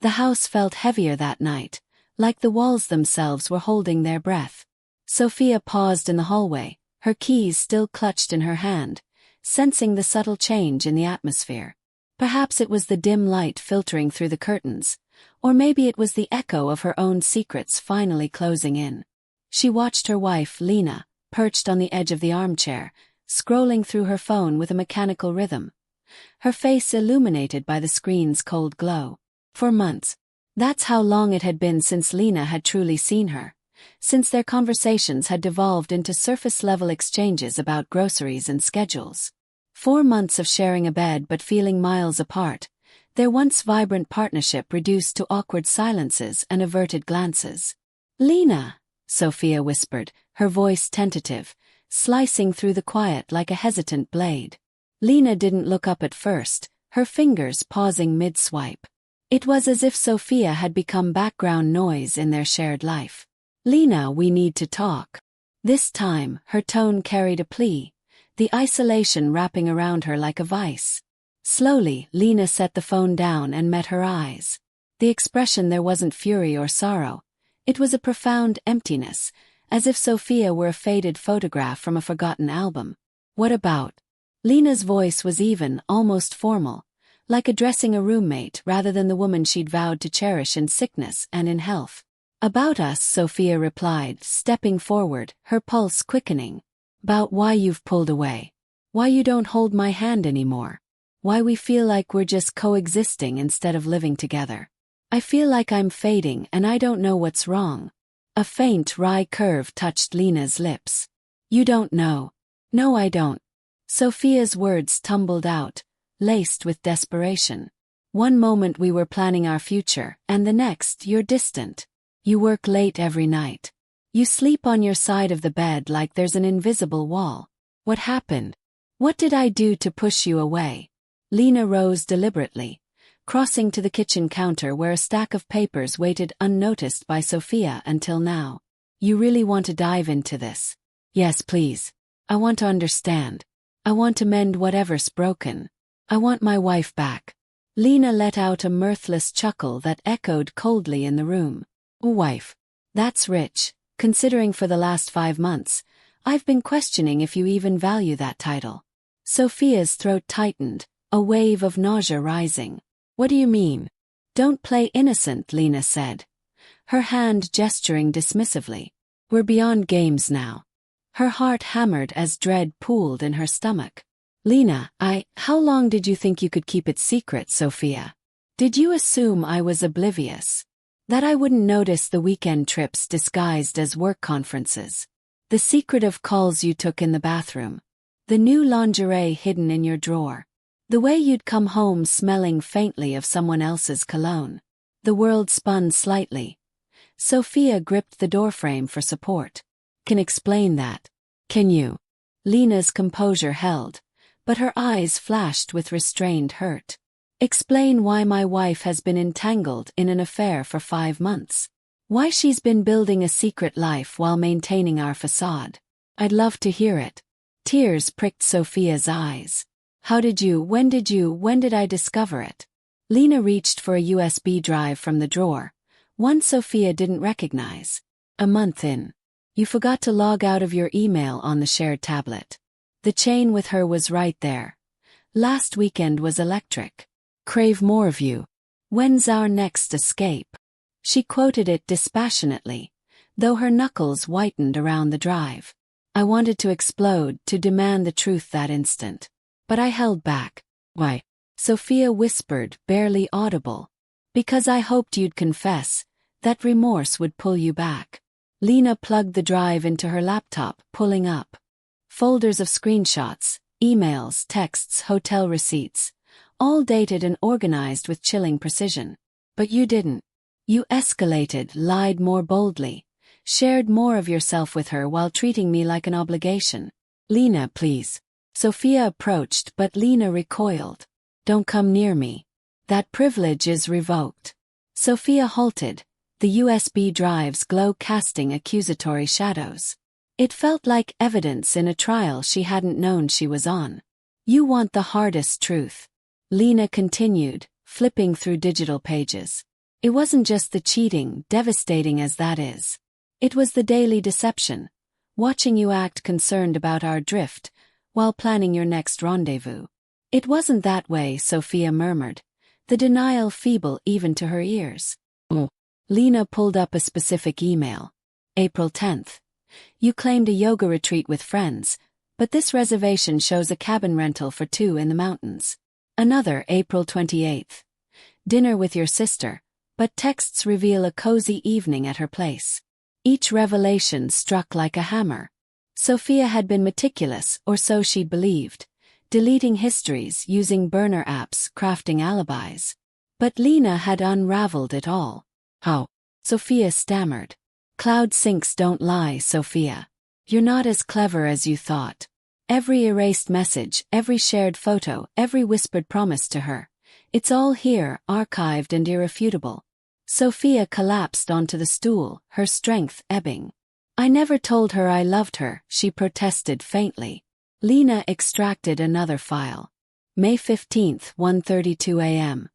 The house felt heavier that night, like the walls themselves were holding their breath. Sophia paused in the hallway, her keys still clutched in her hand, sensing the subtle change in the atmosphere. Perhaps it was the dim light filtering through the curtains, or maybe it was the echo of her own secrets finally closing in. She watched her wife, Lena, perched on the edge of the armchair, scrolling through her phone with a mechanical rhythm, her face illuminated by the screen's cold glow. For months. That's how long it had been since Lena had truly seen her, since their conversations had devolved into surface-level exchanges about groceries and schedules. 4 months of sharing a bed but feeling miles apart, their once vibrant partnership reduced to awkward silences and averted glances. "Lena," Sophia whispered, her voice tentative, slicing through the quiet like a hesitant blade. Lena didn't look up at first, her fingers pausing mid-swipe. It was as if Sophia had become background noise in their shared life. "Lena, we need to talk." This time, her tone carried a plea, the isolation wrapping around her like a vice. Slowly, Lena set the phone down and met her eyes. The expression there wasn't fury or sorrow. It was a profound emptiness, as if Sophia were a faded photograph from a forgotten album. "What about?" Lena's voice was even, almost formal, like addressing a roommate rather than the woman she'd vowed to cherish in sickness and in health. "About us," Sophia replied, stepping forward, her pulse quickening. "About why you've pulled away. Why you don't hold my hand anymore. Why we feel like we're just coexisting instead of living together. I feel like I'm fading and I don't know what's wrong." A faint, wry curve touched Lena's lips. "You don't know." "No, I don't." Sophia's words tumbled out, laced with desperation. "One moment we were planning our future, and the next you're distant. You work late every night. You sleep on your side of the bed like there's an invisible wall. What happened? What did I do to push you away?" Lena rose deliberately, crossing to the kitchen counter where a stack of papers waited unnoticed by Sophia until now. "You really want to dive into this?" "Yes, please. I want to understand. I want to mend whatever's broken. I want my wife back." Lena let out a mirthless chuckle that echoed coldly in the room. "Wife. That's rich, considering for the last 5 months, I've been questioning if you even value that title." Sophia's throat tightened, a wave of nausea rising. "What do you mean?" "Don't play innocent," Lena said, her hand gesturing dismissively. "We're beyond games now." Her heart hammered as dread pooled in her stomach. "Lena, how long did you think you could keep it secret, Sophia? Did you assume I was oblivious? That I wouldn't notice the weekend trips disguised as work conferences? The secretive calls you took in the bathroom? The new lingerie hidden in your drawer? The way you'd come home smelling faintly of someone else's cologne?" The world spun slightly. Sophia gripped the doorframe for support. "Can explain that? Can you?" Lena's composure held, but her eyes flashed with restrained hurt. "Explain why my wife has been entangled in an affair for 5 months. Why she's been building a secret life while maintaining our facade. I'd love to hear it." Tears pricked Sophia's eyes. When did I discover it?" Lena reached for a USB drive from the drawer, one Sophia didn't recognize. "A month in. You forgot to log out of your email on the shared tablet." The chain with her was right there. "Last weekend was electric. Crave more of you. When's our next escape?" She quoted it dispassionately, though her knuckles whitened around the drive. I wanted to explode, to demand the truth that instant. But I held back. "Why?" Sophia whispered, barely audible. "Because I hoped you'd confess. That remorse would pull you back." Lena plugged the drive into her laptop, pulling up folders of screenshots, emails, texts, hotel receipts, all dated and organized with chilling precision. "But you didn't. You escalated, lied more boldly, shared more of yourself with her while treating me like an obligation." "Lena, please." Sophia approached, but Lena recoiled. "Don't come near me. That privilege is revoked." Sophia halted, the USB drive's glow casting accusatory shadows. It felt like evidence in a trial she hadn't known she was on. "You want the hardest truth," Lena continued, flipping through digital pages. It wasn't just the cheating, devastating as that is. It was the daily deception, watching you act concerned about our drift, while planning your next rendezvous. It wasn't that way, Sophia murmured, the denial feeble even to her ears. Oh. Lena pulled up a specific email. April 10th. You claimed a yoga retreat with friends, but this reservation shows a cabin rental for 2 in the mountains. Another, April 28th. Dinner with your sister, but texts reveal a cozy evening at her place. Each revelation struck like a hammer. Sophia had been meticulous, or so she'd believed, deleting histories, using burner apps, crafting alibis. But Lena had unraveled it all. How? Sophia stammered. Cloud sinks don't lie, Sophia. You're not as clever as you thought. Every erased message, every shared photo, every whispered promise to her. It's all here, archived and irrefutable. Sophia collapsed onto the stool, her strength ebbing. I never told her I loved her, she protested faintly. Lena extracted another file. May 15th, 1:32 a.m.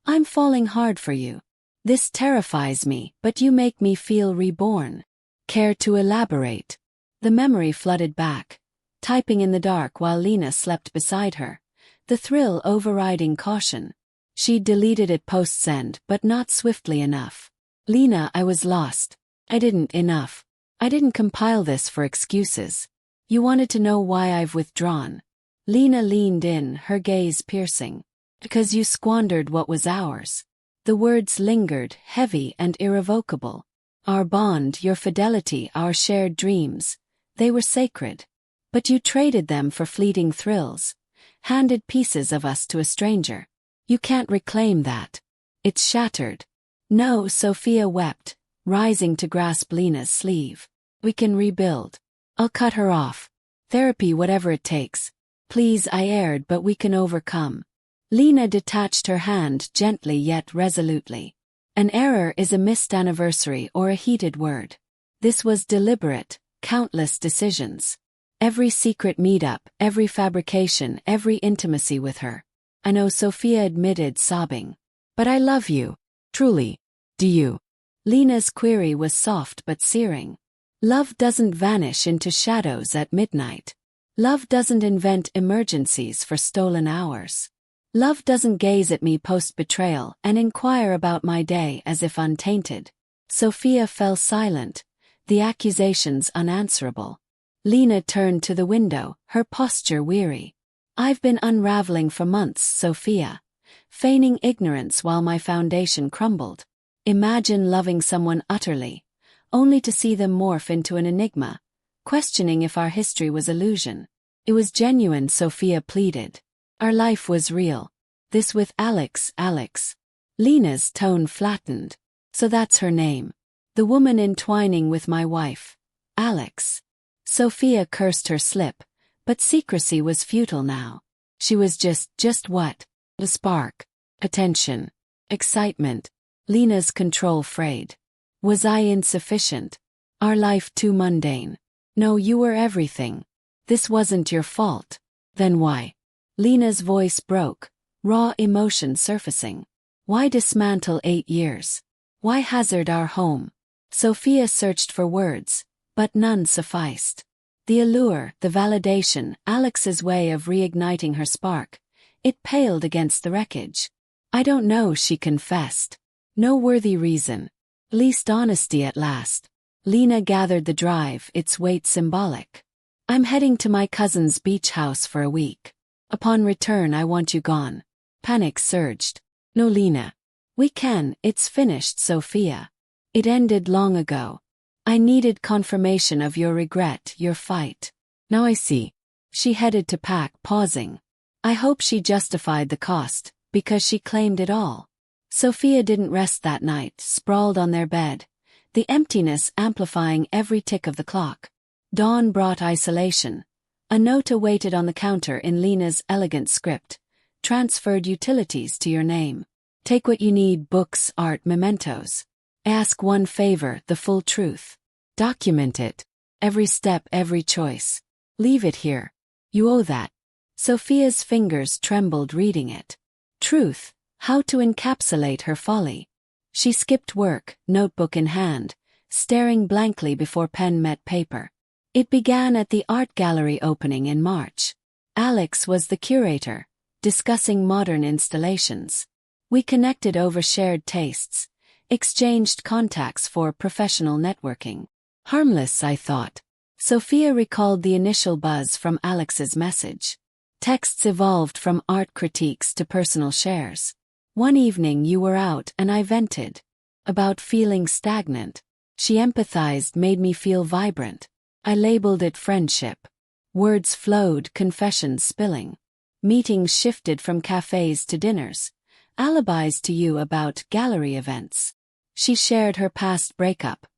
I'm falling hard for you. This terrifies me, but you make me feel reborn. Care to elaborate? The memory flooded back, typing in the dark while Lena slept beside her, the thrill overriding caution. She'd deleted it post-send, but not swiftly enough. Lena, I was lost. I didn't compile this for excuses. You wanted to know why I've withdrawn. Lena leaned in, her gaze piercing. Because you squandered what was ours. The words lingered, heavy and irrevocable. Our bond, your fidelity, our shared dreams. They were sacred. But you traded them for fleeting thrills. Handed pieces of us to a stranger. You can't reclaim that. It's shattered. No, Sophia wept, rising to grasp Lena's sleeve. We can rebuild. I'll cut her off. Therapy, whatever it takes. Please, I erred, but we can overcome. Lena detached her hand gently yet resolutely. An error is a missed anniversary or a heated word. This was deliberate, countless decisions. Every secret meetup, every fabrication, every intimacy with her. I know, Sophia admitted, sobbing. But I love you. Truly. Do you? Lena's query was soft but searing. Love doesn't vanish into shadows at midnight. Love doesn't invent emergencies for stolen hours. Love doesn't gaze at me post-betrayal and inquire about my day as if untainted. Sophia fell silent, the accusations unanswerable. Lena turned to the window, her posture weary. I've been unraveling for months, Sophia, feigning ignorance while my foundation crumbled. Imagine loving someone utterly, only to see them morph into an enigma, questioning if our history was illusion. It was genuine, Sophia pleaded. Our life was real. This with Alex. Lena's tone flattened. So that's her name. The woman entwining with my wife. Alex. Sophia cursed her slip, but secrecy was futile now. She was just what? A spark. Attention. Excitement. Lena's control frayed. Was I insufficient? Our life too mundane? No, you were everything. This wasn't your fault. Then why? Lena's voice broke, raw emotion surfacing. Why dismantle 8 years? Why hazard our home? Sophia searched for words, but none sufficed. The allure, the validation, Alex's way of reigniting her spark, it paled against the wreckage. I don't know, she confessed. No worthy reason. Least honesty at last. Lena gathered the drive, its weight symbolic. I'm heading to my cousin's beach house for a week. Upon return I want you gone. Panic surged. No, Lena. We can, it's finished, Sophia. It ended long ago. I needed confirmation of your regret, your fight. Now I see. She headed to pack, pausing. I hope she justified the cost, because she claimed it all. Sophia didn't rest that night, sprawled on their bed, the emptiness amplifying every tick of the clock. Dawn brought isolation. A note awaited on the counter in Lena's elegant script. Transferred utilities to your name. Take what you need: books, art, mementos. Ask one favor, the full truth. Document it. Every step, every choice. Leave it here. You owe that. Sophia's fingers trembled reading it. Truth. How to encapsulate her folly. She skipped work, notebook in hand, staring blankly before pen met paper. It began at the art gallery opening in March. Alex was the curator, discussing modern installations. We connected over shared tastes, exchanged contacts for professional networking. Harmless, I thought. Sophia recalled the initial buzz from Alex's message. Texts evolved from art critiques to personal shares. One evening you were out and I vented. About feeling stagnant. She empathized, made me feel vibrant. I labeled it friendship. Words flowed, confessions spilling. Meetings shifted from cafes to dinners. Alibis to you about gallery events. She shared her past breakup.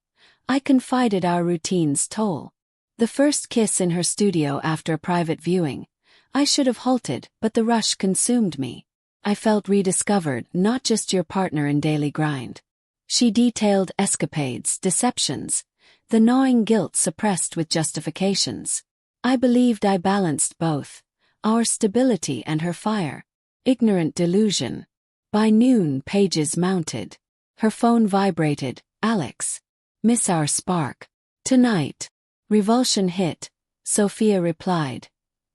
I confided our routine's toll. The first kiss in her studio after a private viewing. I should have halted, but the rush consumed me. I felt rediscovered, not just your partner in daily grind. She detailed escapades, deceptions, the gnawing guilt suppressed with justifications. I believed I balanced both, our stability and her fire. Ignorant delusion. By noon, pages mounted. Her phone vibrated. Alex. Miss our spark. Tonight. Revulsion hit. Sophia replied.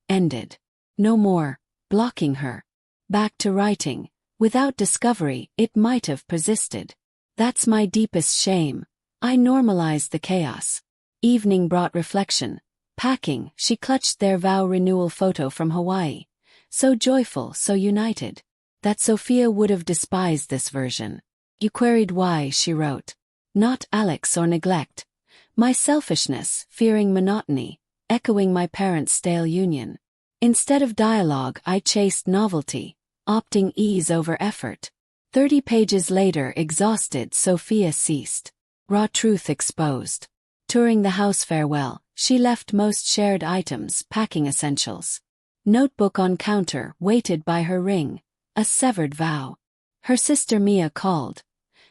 Ended. No more. Blocking her. Back to writing. Without discovery, it might have persisted. That's my deepest shame. I normalized the chaos. Evening brought reflection. Packing, she clutched their vow renewal photo from Hawaii. So joyful, so united. That Sophia would have despised this version. You queried why, she wrote. Not Alex or neglect. My selfishness, fearing monotony, echoing my parents' stale union. Instead of dialogue, I chased novelty, opting ease over effort. 30 pages later, exhausted, Sophia ceased. Raw truth exposed. Touring the house farewell, she left most shared items, packing essentials. Notebook on counter, weighted by her ring, a severed vow. Her sister Mia called.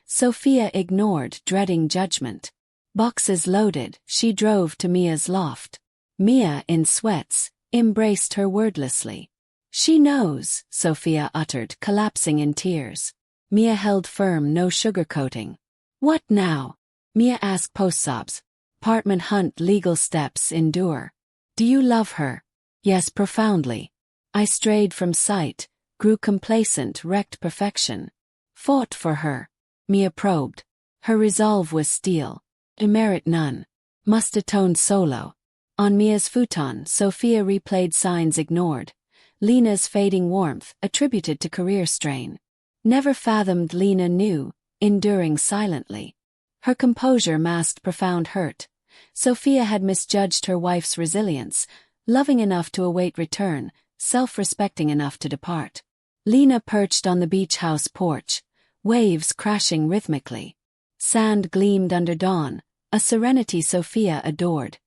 Sophia ignored, dreading judgment. Boxes loaded, she drove to Mia's loft. Mia, in sweats, embraced her wordlessly. She knows, Sophia uttered, collapsing in tears. Mia held firm, no sugarcoating. What now? Mia asked post-sobs. Apartment hunt, legal steps, endure. Do you love her? Yes, profoundly. I strayed from sight, grew complacent, wrecked perfection. Fought for her. Mia probed. Her resolve was steel. Demerit none. Must atone solo. On Mia's futon, Sophia replayed signs ignored. Lena's fading warmth, attributed to career strain. Never fathomed Lena knew, enduring silently. Her composure masked profound hurt. Sophia had misjudged her wife's resilience, loving enough to await return, self-respecting enough to depart. Lena perched on the beach house porch, waves crashing rhythmically. Sand gleamed under dawn, a serenity Sophia adored,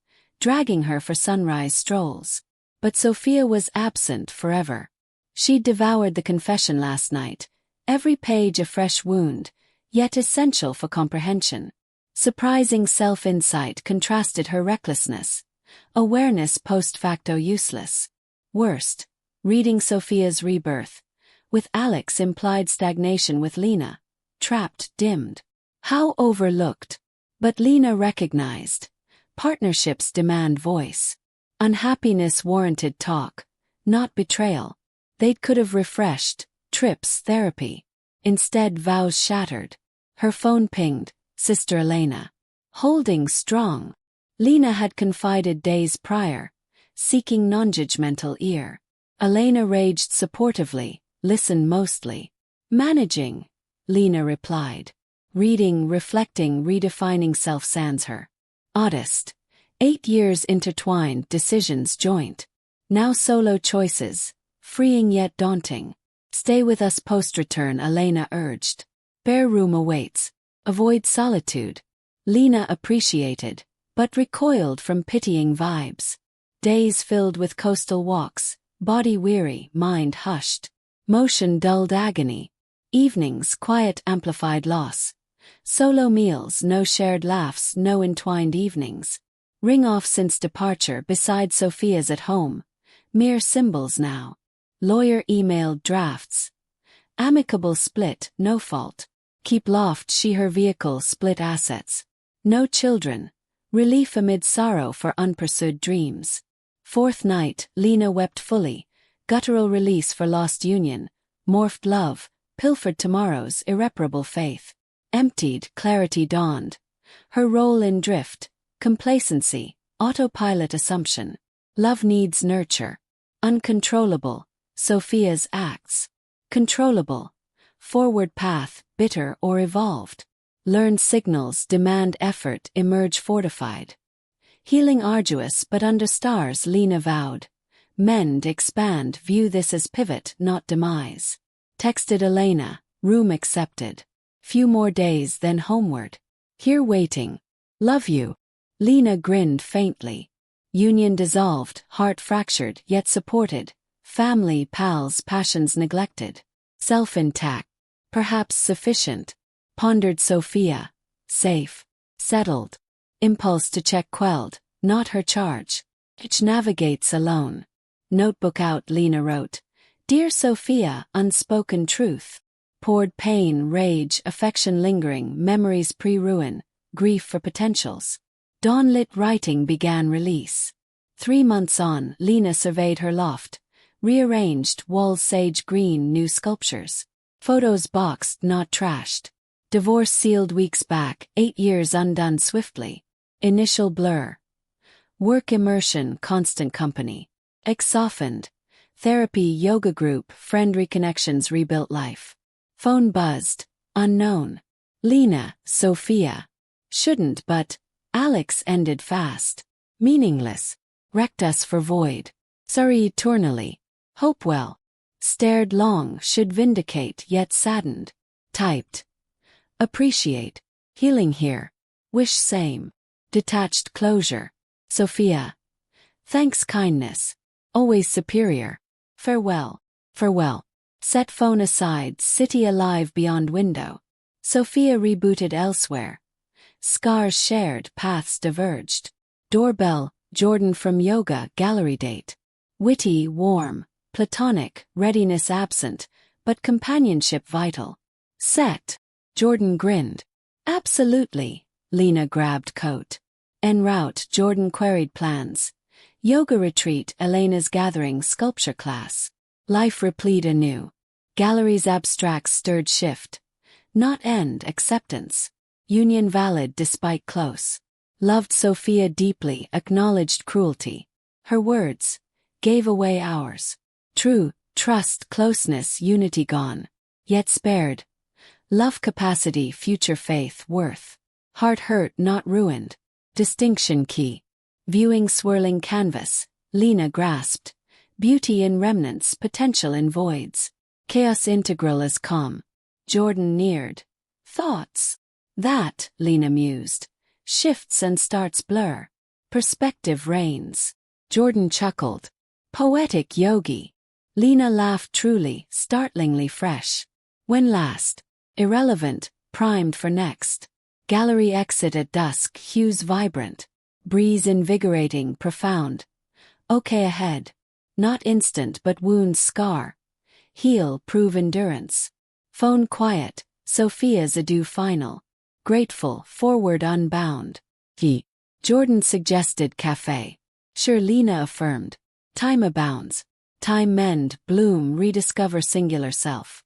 dragging her for sunrise strolls. But Sophia was absent forever. She'd devoured the confession last night, every page a fresh wound, yet essential for comprehension. Surprising self-insight contrasted her recklessness. Awareness post facto useless. Worst, reading Sophia's rebirth. With Alex implied stagnation with Lena. Trapped, dimmed. How overlooked. But Lena recognized. Partnerships demand voice. Unhappiness warranted talk, not betrayal. They could have refreshed, trips, therapy. Instead, vows shattered. Her phone pinged. Sister Elena. Holding strong. Lena had confided days prior, seeking non-judgmental ear. Elena raged supportively, listened mostly. Managing, Lena replied. Reading, reflecting, redefining self sans her. Oddest. 8 years intertwined, decisions joint. Now solo choices, freeing yet daunting. Stay with us post-return, Elena urged. Bare room awaits. Avoid solitude. Lena appreciated, but recoiled from pitying vibes. Days filled with coastal walks, body weary, mind hushed. Motion dulled agony. Evenings quiet amplified loss. Solo meals, no shared laughs, no entwined evenings. Ring off since departure beside Sophia's at home. Mere symbols now. Lawyer emailed drafts. Amicable split, no fault. Keep loft she her vehicle split assets. No children. Relief amid sorrow for unpursued dreams. Fourth night, Lena wept fully. Guttural release for lost union. Morphed love, pilfered tomorrow's irreparable faith. Emptied, clarity dawned. Her role in drift, complacency, autopilot assumption. Love needs nurture. Uncontrollable, Sophia's acts. Controllable. Forward path, bitter or evolved. Learned signals demand effort, emerge fortified. Healing arduous but under stars, Lena vowed. Mend, expand, view this as pivot, not demise. Texted Elena, room accepted. Few more days then homeward. Here waiting. Love you. Lena grinned faintly. Union dissolved, heart fractured, yet supported. Family, pals, passions neglected. Self intact. Perhaps sufficient. Pondered Sophia. Safe. Settled. Impulse to check quelled, not her charge. Each navigates alone. Notebook out, Lena wrote. Dear Sophia, unspoken truth. Poured pain, rage, affection lingering, memories pre-ruin, grief for potentials. Dawnlit writing began release. 3 months on, Lena surveyed her loft. Rearranged, walls sage green, new sculptures. Photos boxed, not trashed. Divorce sealed weeks back, 8 years undone swiftly. Initial blur. Work immersion, constant company. Ex softened. Therapy, yoga group, friend reconnections rebuilt life. Phone buzzed. Unknown. Lena, Sophia. Shouldn't but. Alex ended fast. Meaningless. Wrecked us for void. Sorry eternally. Hopewell. Stared long, should vindicate yet saddened. Typed. Appreciate. Healing here. Wish same. Detached closure. Sophia. Thanks kindness. Always superior. Farewell. Farewell. Set phone aside, city alive beyond window. Sophia rebooted elsewhere. Scars shared, paths diverged. Doorbell, Jordan from yoga, gallery date. Witty, warm, platonic, readiness absent, but companionship vital. Set. Jordan grinned. Absolutely. Lena grabbed coat. En route, Jordan queried plans. Yoga retreat, Elena's gathering, sculpture class. Life replete anew. Gallery's abstracts stirred shift. Not end, acceptance. Union valid despite close. Loved Sophia deeply, acknowledged cruelty. Her words. Gave away ours. True, trust, closeness, unity gone. Yet spared. Love capacity, future faith, worth. Heart hurt, not ruined. Distinction key. Viewing swirling canvas. Lena grasped. Beauty in remnants, potential in voids. Chaos integral as calm. Jordan neared. Thoughts. That, Lena mused. Shifts and starts blur. Perspective reigns. Jordan chuckled. Poetic yogi. Lena laughed truly, startlingly fresh. When last? Irrelevant, primed for next. Gallery exit at dusk, hues vibrant. Breeze invigorating, profound. Okay ahead. Not instant but wounds scar. Heal, prove endurance. Phone quiet, Sophia's adieu final. Grateful, forward unbound. Jordan suggested cafe. Sure, Lena affirmed. Time abounds. Time mend, bloom, rediscover singular self.